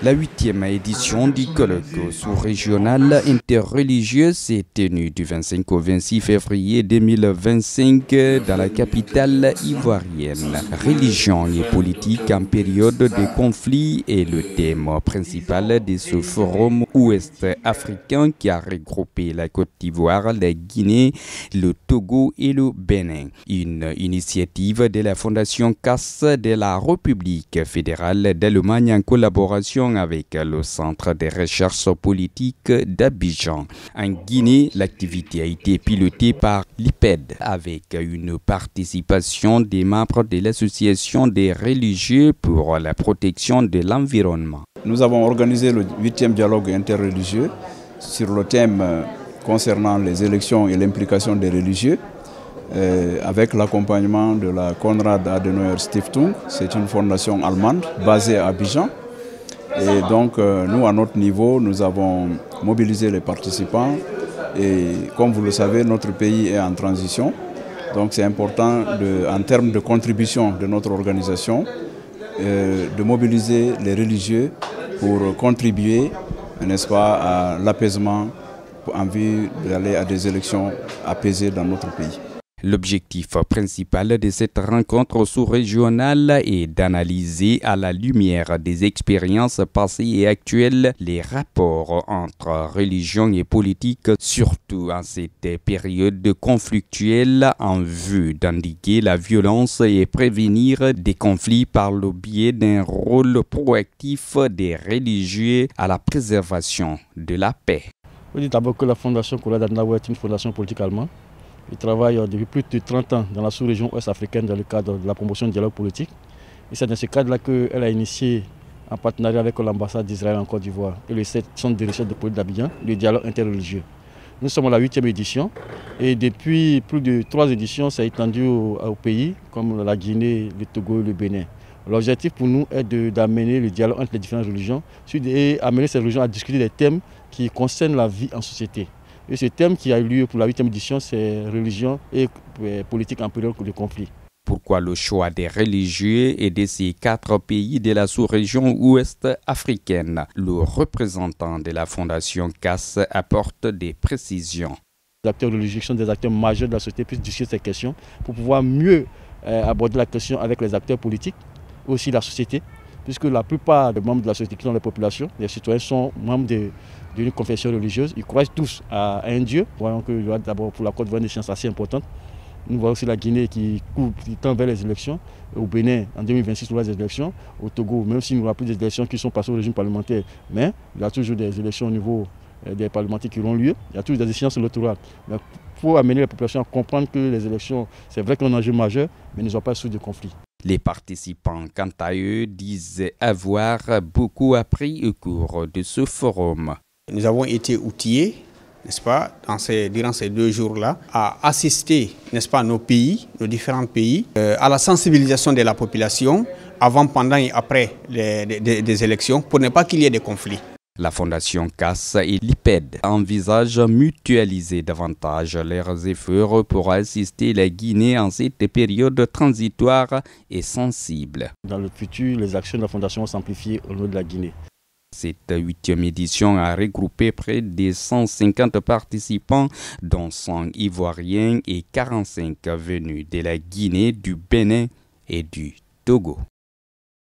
La 8e édition du colloque sous-régional interreligieux s'est tenue du 25 au 26 février 2025 dans la capitale ivoirienne. Religion et politique en période de conflit est le thème principal de ce forum ouest-africain qui a regroupé la Côte d'Ivoire, la Guinée, le Togo et le Bénin. Une initiative de la Fondation CAS de la République fédérale d'Allemagne en collaboration avec le Centre de recherche politique d'Abidjan. En Guinée, l'activité a été pilotée par l'IPED avec une participation des membres de l'association des religieux pour la protection de l'environnement. Nous avons organisé le 8e dialogue interreligieux sur le thème concernant les élections et l'implication des religieux avec l'accompagnement de la Konrad Adenauer Stiftung. C'est une fondation allemande basée à Abidjan. Et donc nous, à notre niveau, nous avons mobilisé les participants et comme vous le savez, notre pays est en transition. Donc c'est important en termes de contribution de notre organisation de mobiliser les religieux pour contribuer, n'est-ce pas, à l'apaisement en vue d'aller à des élections apaisées dans notre pays. L'objectif principal de cette rencontre sous-régionale est d'analyser à la lumière des expériences passées et actuelles les rapports entre religion et politique, surtout en cette période conflictuelle en vue d'endiguer la violence et prévenir des conflits par le biais d'un rôle proactif des religieux à la préservation de la paix. Je dis d'abord que la Fondation Konrad Adenauer est une fondation politique allemande. Il travaille depuis plus de 30 ans dans la sous-région ouest-africaine dans le cadre de la promotion du dialogue politique. Et c'est dans ce cadre-là qu'elle a initié, en partenariat avec l'ambassade d'Israël en Côte d'Ivoire et le Centre de recherche de politique d'Abidjan, le dialogue interreligieux. Nous sommes à la 8e édition et depuis plus de 3 éditions, ça a étendu au pays comme la Guinée, le Togo et le Bénin. L'objectif pour nous est d'amener le dialogue entre les différentes religions et amener ces religions à discuter des thèmes qui concernent la vie en société. Et ce thème qui a eu lieu pour la 8e édition, c'est religion et politique en période de conflit. Pourquoi le choix des religieux et de ces 4 pays de la sous-région ouest-africaine? Le représentant de la Fondation CAS apporte des précisions. Les acteurs religieux sont des acteurs majeurs de la société puissent discuter ces questions pour pouvoir mieux aborder la question avec les acteurs politiques, aussi la société, puisque la plupart des membres de la société qui sont les populations, les citoyens sont membres d'une confession religieuse. Ils croient tous à un Dieu. Voyons qu'il y aura d'abord pour la Côte d'Ivoire une échéance assez importante. Nous voyons aussi la Guinée qui tend vers les élections. Au Bénin, en 2026, il y aura des élections. Au Togo, même si nous n'avons plus des élections qui sont passées au régime parlementaire, mais il y a toujours des élections au niveau des parlementaires qui auront lieu. Il y a toujours des échéances électorales. Il faut amener les populations à comprendre que les élections, c'est vrai qu'un enjeu majeur, mais ne sont pas sous de conflit. Les participants, quant à eux, disent avoir beaucoup appris au cours de ce forum. Nous avons été outillés, n'est-ce pas, durant ces 2 jours-là, à assister, n'est-ce pas, nos pays, nos différents pays, à la sensibilisation de la population avant, pendant et après des élections pour ne pas qu'il y ait des conflits. La Fondation CAS et l'IPED envisagent mutualiser davantage leurs efforts pour assister la Guinée en cette période transitoire et sensible. Dans le futur, les actions de la Fondation vont s'amplifier au niveau de la Guinée. Cette 8e édition a regroupé près de 150 participants, dont 100 Ivoiriens et 45 venus de la Guinée, du Bénin et du Togo.